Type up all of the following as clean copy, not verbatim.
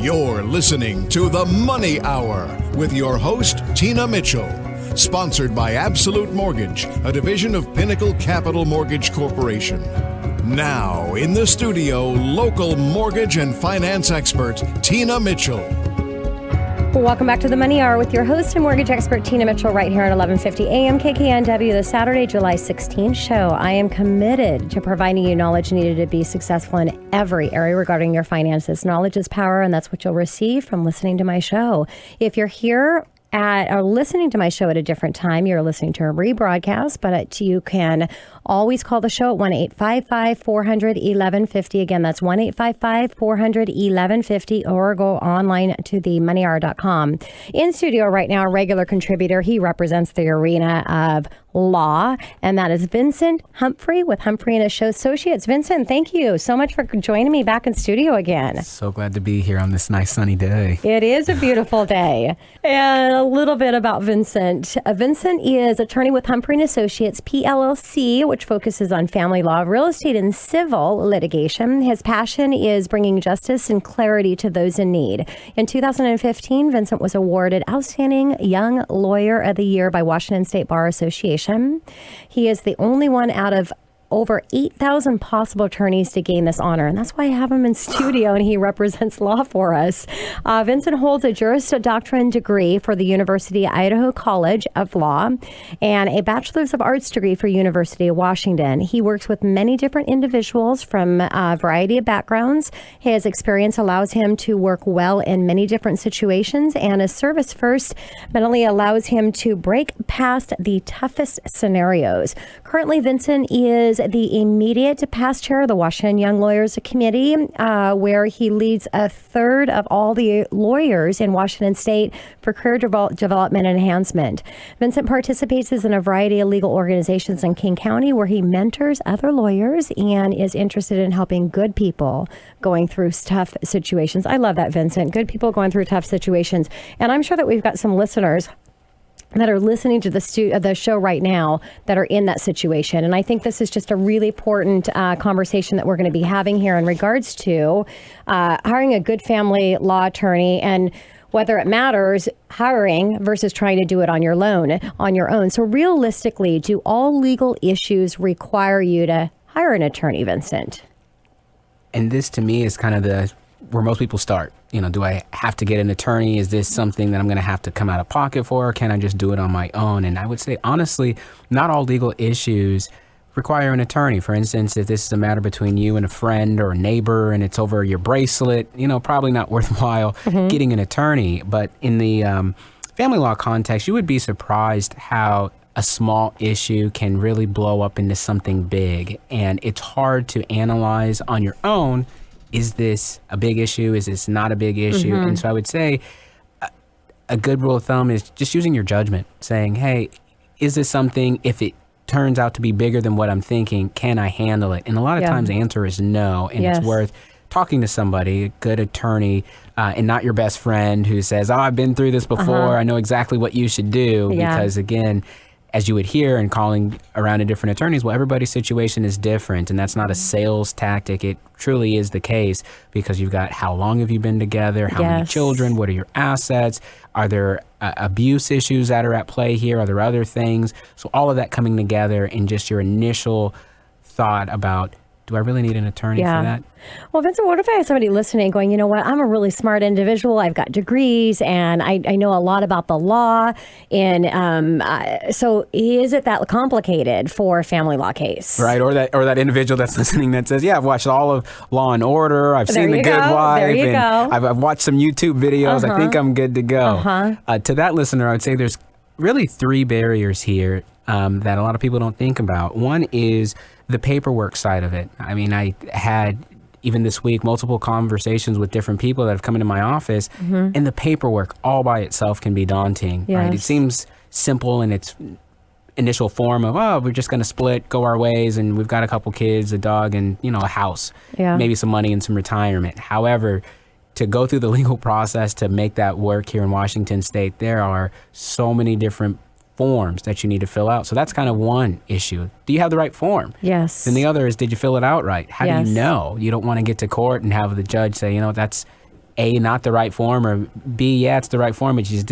You're listening to The Money Hour with your host, Tina Mitchell. Sponsored by Absolute Mortgage, a division of Pinnacle Capital Mortgage Corporation. Now, in the studio, local mortgage and finance expert, Tina Mitchell. Welcome back to the Money Hour with your host and mortgage expert, Tina Mitchell, right here at 1150 AM KKNW, the Saturday, July 16th show. I am committed to providing you knowledge needed to be successful in every area regarding your finances. Knowledge is power, and that's what you'll receive from listening to my show. If you're here or listening to my show at a different time, you're listening to a rebroadcast, but you can always call the show at 1-855-400-1150. Again, that's 1-855-400-1150, or go online to themoneyhour.com. In studio right now, a regular contributor. He represents the arena of law, and that is Vincent Humphrey with Humphrey Associates. Vincent, thank you so much for joining me back in studio again. So glad to be here on this nice sunny day. It is a beautiful day. And a little bit about Vincent. Vincent is attorney with Humphrey Associates PLLC, which focuses on family law, real estate, and civil litigation. His passion is bringing justice and clarity to those in need. In 2015, Vincent was awarded Outstanding Young Lawyer of the Year by Washington State Bar Association. He is the only one out of over 8,000 possible attorneys to gain this honor, and that's why I have him in studio, and he represents law for us. Vincent holds a Juris Doctorate degree for the University of Idaho College of Law and a Bachelor's of Arts degree for University of Washington. He works with many different individuals from a variety of backgrounds. His experience allows him to work well in many different situations, and his service first mentally allows him to break past the toughest scenarios. Currently, Vincent is the immediate past chair of the Washington Young Lawyers Committee, where he leads a third of all the lawyers in Washington State for career development and enhancement. Vincent participates in a variety of legal organizations in King County, where he mentors other lawyers and is interested in helping good people going through tough situations. I love that, Vincent. Good people going through tough situations. And I'm sure that we've got some listeners that are listening to the show right now that are in that situation. And I think this is just a really important conversation that we're going to be having here in regards to hiring a good family law attorney and whether it matters hiring versus trying to do it on your own. So realistically, do all legal issues require you to hire an attorney, Vincent? And this to me is kind of where most people start. Do I have to get an attorney? Is this something that I'm going to have to come out of pocket for? Or can I just do it on my own? And I would say, honestly, not all legal issues require an attorney. For instance, if this is a matter between you and a friend or a neighbor and it's over your bracelet, probably not worthwhile getting an attorney. But in the family law context, you would be surprised how a small issue can really blow up into something big. And it's hard to analyze on your own. Is this a big issue? Is this not a big issue? And so I would say a good rule of thumb is just using your judgment, saying, hey, is this something, if it turns out to be bigger than what I'm thinking, can I handle it? And a lot of times the answer is no, and it's worth talking to somebody, a good attorney, and not your best friend who says, oh, I've been through this before. I know exactly what you should do. Because again, as you would hear in calling around to different attorneys, well, everybody's situation is different, and that's not a sales tactic. It truly is the case, because you've got how long have you been together, how many children, what are your assets, are there abuse issues that are at play here, are there other things? So all of that coming together in just your initial thought about, do I really need an attorney for that? Well, Vincent, what if I have somebody listening going, you know what, I'm a really smart individual. I've got degrees and I know a lot about the law. And so is it that complicated for a family law case? Right. Or that individual that's listening that says, yeah, I've watched all of Law and Order. I've seen The Good Wife. There you go. I've watched some YouTube videos. I think I'm good to go. To that listener, I would say there's really three barriers here that a lot of people don't think about. One is the paperwork side of it. I mean, I had, even this week, multiple conversations with different people that have come into my office, and the paperwork all by itself can be daunting, right? It seems simple in its initial form of, oh, we're just going to split, go our ways, and we've got a couple kids, a dog, and, a house, maybe some money and some retirement. However, to go through the legal process to make that work here in Washington State, there are so many different forms that you need to fill out. So that's kind of one issue. Do you have the right form? Yes. And the other is, did you fill it out right? How do you know? You don't want to get to court and have the judge say, that's A, not the right form, or B, yeah, it's the right form, but you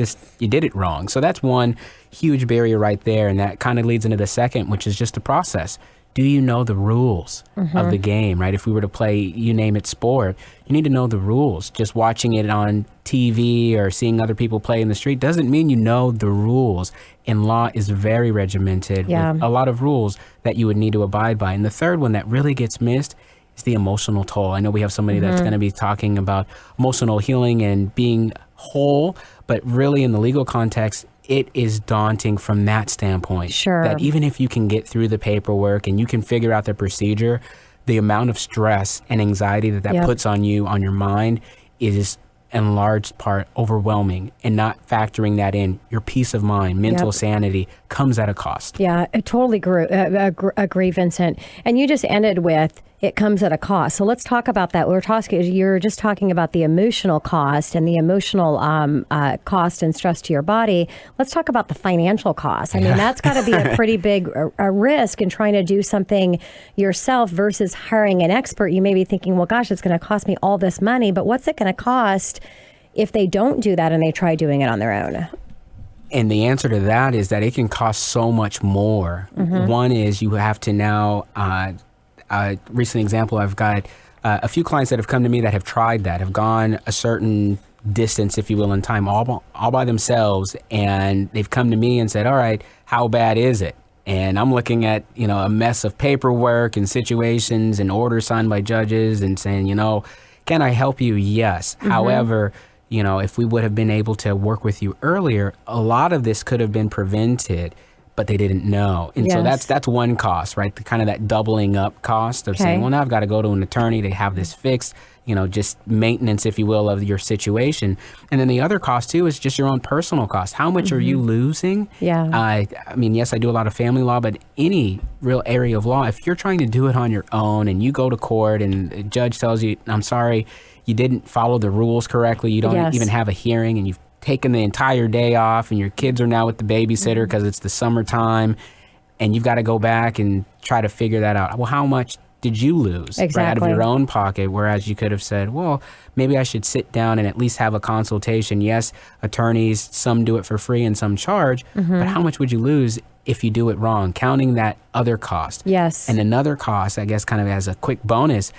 did it wrong. So that's one huge barrier right there. And that kind of leads into the second, which is just the process. Do you know the rules of the game, right? If we were to play, you name it, sport, you need to know the rules. Just watching it on TV or seeing other people play in the street doesn't mean you know the rules. And law is very regimented with a lot of rules that you would need to abide by. And the third one that really gets missed is the emotional toll. I know we have somebody that's going to be talking about emotional healing and being whole, but really in the legal context, it is daunting from that standpoint. Sure. That even if you can get through the paperwork and you can figure out the procedure, the amount of stress and anxiety that puts on you, on your mind, is in large part overwhelming, and not factoring that in. Your peace of mind, mental sanity comes at a cost. Yeah, I totally agree, Vincent. And you just ended with, it comes at a cost. So let's talk about that. You're just talking about the emotional cost and the emotional cost and stress to your body. Let's talk about the financial cost. I mean, that's got to be a pretty big a risk in trying to do something yourself versus hiring an expert. You may be thinking, well, gosh, it's going to cost me all this money, but what's it going to cost if they don't do that and they try doing it on their own? And the answer to that is that it can cost so much more. One is you have to now, recent example, I've got a few clients that have come to me that have tried that, have gone a certain distance, if you will, in time all by themselves. And they've come to me and said, all right, how bad is it? And I'm looking at, a mess of paperwork and situations and orders signed by judges and saying, can I help you? Yes. However, if we would have been able to work with you earlier, a lot of this could have been prevented, but they didn't know. And so that's one cost, right? The kind of that doubling up cost of saying, well, now I've got to go to an attorney to have this fixed, just maintenance, if you will, of your situation. And then the other cost too is just your own personal cost. How much are you losing? Yeah. I mean, yes, I do a lot of family law, but any real area of law, if you're trying to do it on your own and you go to court and the judge tells you, I'm sorry, you didn't follow the rules correctly, you don't even have a hearing, and you've taken the entire day off, and your kids are now with the babysitter because it's the summertime, and you've got to go back and try to figure that out. Well, how much did you lose right out of your own pocket? Whereas you could have said, well, maybe I should sit down and at least have a consultation. Yes, attorneys, some do it for free and some charge, but how much would you lose if you do it wrong? Counting that other cost. Yes. And another cost, I guess, kind of as a quick bonus,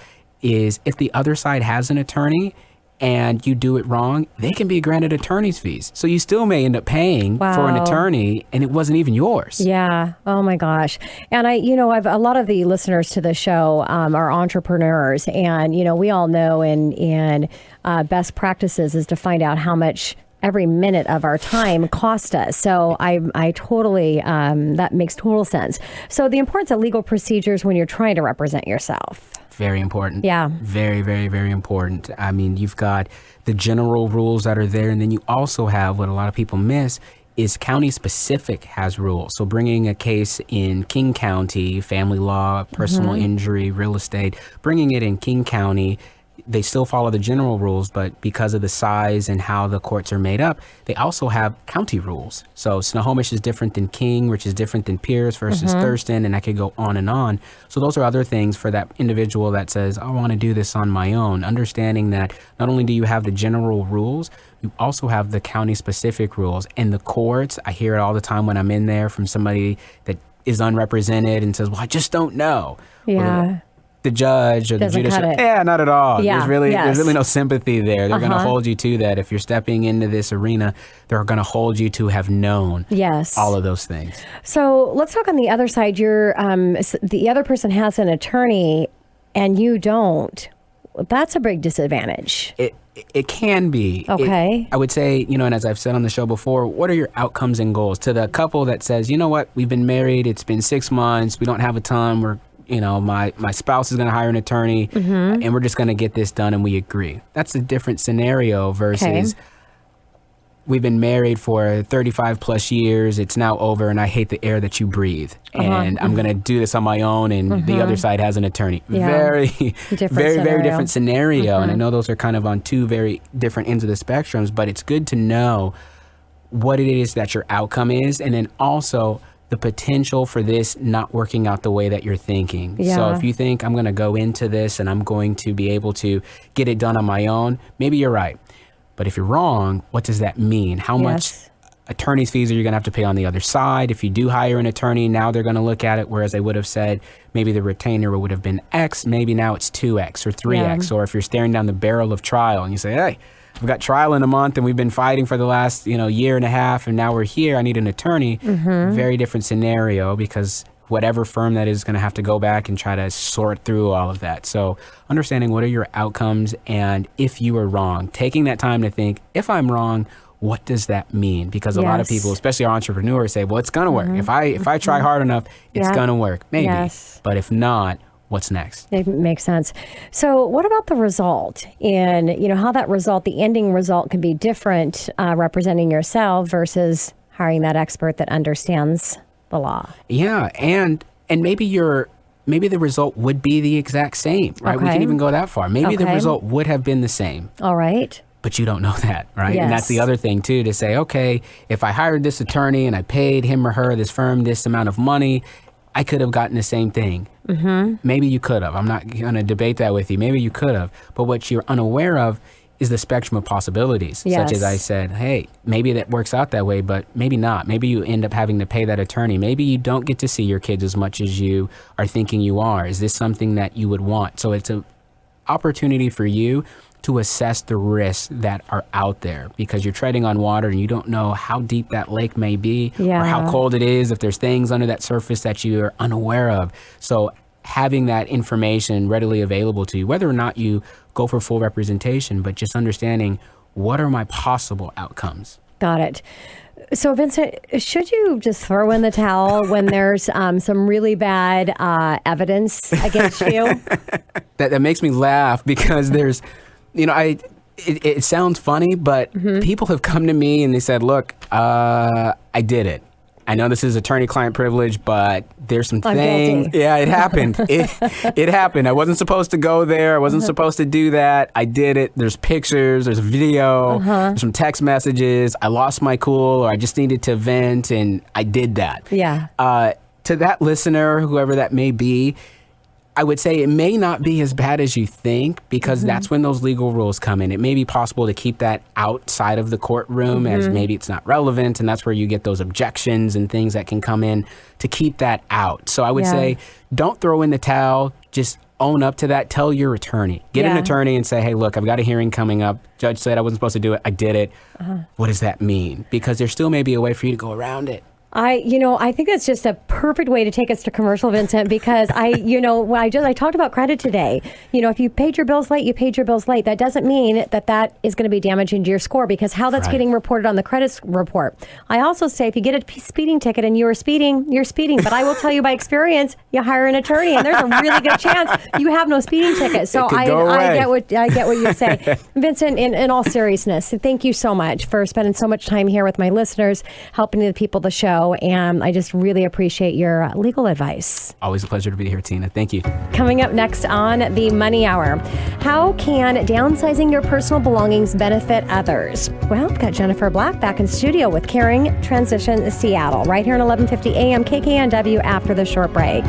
is if the other side has an attorney and you do it wrong, they can be granted attorney's fees. So you still may end up paying for an attorney, and it wasn't even yours. Yeah. Oh my gosh. And I've a lot of the listeners to the show are entrepreneurs, and we all know in best practices is to find out how much every minute of our time cost us. So I totally, that makes total sense. So the importance of legal procedures when you're trying to represent yourself. Very important. Yeah. Very, very, very important. I mean, you've got the general rules that are there, and then you also have what a lot of people miss is county specific has rules. So bringing a case in King County, family law, personal injury, real estate, bringing it in King County, they still follow the general rules, but because of the size and how the courts are made up, they also have county rules. So Snohomish is different than King, which is different than Pierce versus Thurston, and I could go on and on. So those are other things for that individual that says, I want to do this on my own, understanding that not only do you have the general rules, you also have the county specific rules. And the courts, I hear it all the time when I'm in there from somebody that is unrepresented and says, well, I just don't know. Yeah. Well, the judge or the judiciary, not at all. Yeah, there's really no sympathy there. They're going to hold you to that. If you're stepping into this arena, they're going to hold you to have known all of those things. So let's talk on the other side. You're the other person has an attorney and you don't. That's a big disadvantage. It can be. Okay. I would say, and as I've said on the show before, what are your outcomes and goals? To the couple that says, you know what, we've been married, it's been 6 months, we don't have a ton, my spouse is going to hire an attorney and we're just going to get this done and we agree. That's a different scenario versus we've been married for 35 plus years. It's now over and I hate the air that you breathe. And I'm going to do this on my own and the other side has an attorney. Very different scenario. And I know those are kind of on two very different ends of the spectrums, but it's good to know what it is that your outcome is. And then also the potential for this not working out the way that you're thinking. Yeah. So if you think I'm going to go into this and I'm going to be able to get it done on my own, maybe you're right. But if you're wrong, what does that mean? How much attorney's fees are you going to have to pay on the other side? If you do hire an attorney, now they're going to look at it, whereas they would have said maybe the retainer would have been X, maybe now it's 2X or 3X. Or if you're staring down the barrel of trial and you say, hey, we've got trial in a month and we've been fighting for the last, year and a half and now we're here, I need an attorney. Very different scenario, because whatever firm that is going to have to go back and try to sort through all of that. So understanding what are your outcomes, and if you are wrong, taking that time to think, if I'm wrong, what does that mean? Because a lot of people, especially our entrepreneurs, say, well, it's going to work. If I try hard enough, it's going to work. Maybe. But if not, what's next? It makes sense. So what about the result? And, how that result, the ending result, can be different representing yourself versus hiring that expert that understands the law. Yeah. And maybe the result would be the exact same, right? We can even go that far. Maybe the result would have been the same. All right. But you don't know that, right? Yes. And that's the other thing, too, to say, okay, if I hired this attorney and I paid him or her, this firm, this amount of money, I could have gotten the same thing. Maybe you could have. I'm not going to debate that with you. Maybe you could have. But what you're unaware of is the spectrum of possibilities. Such as I said, hey, maybe that works out that way, but maybe not. Maybe you end up having to pay that attorney. Maybe you don't get to see your kids as much as you are thinking you are. Is this something that you would want? So it's an opportunity for you to assess the risks that are out there, because you're treading on water and you don't know how deep that lake may be or how cold it is, if there's things under that surface that you are unaware of. So having that information readily available to you, whether or not you go for full representation, but just understanding what are my possible outcomes. Got it. So, Vincent, should you just throw in the towel when there's some really bad evidence against you? That makes me laugh, because there's, it sounds funny, but people have come to me and they said, look, I did it. I know this is attorney-client privilege, but there's some things. Guilty. Yeah, it happened. It happened. I wasn't supposed to go there. I wasn't supposed to do that. I did it. There's pictures. There's video. There's some text messages. I lost my cool, or I just needed to vent, and I did that. Yeah. To that listener, whoever that may be, I would say it may not be as bad as you think, because that's when those legal rules come in. It may be possible to keep that outside of the courtroom, as maybe it's not relevant, and that's where you get those objections and things that can come in to keep that out. So I would say, don't throw in the towel. Just own up to that. Tell your attorney. Get an attorney and say, hey, look, I've got a hearing coming up. Judge said I wasn't supposed to do it. I did it. What does that mean? Because there still may be a way for you to go around it. I think that's just a perfect way to take us to commercial, Vincent, because I talked about credit today. If you paid your bills late, you paid your bills late. That doesn't mean that is going to be damaging to your score, because how that's getting reported on the credit report. I also say, if you get a speeding ticket and you're speeding. But I will tell you by experience, you hire an attorney and there's a really good chance you have no speeding ticket. So I get what you say. Vincent, in all seriousness, thank you so much for spending so much time here with my listeners, helping the people of the show. And I just really appreciate your legal advice. Always a pleasure to be here, Tina. Thank you. Coming up next on the Money Hour, how can downsizing your personal belongings benefit others? Well, we've got Jennifer Black back in studio with Caring Transition Seattle, right here on 1150 AM KKNW after the short break.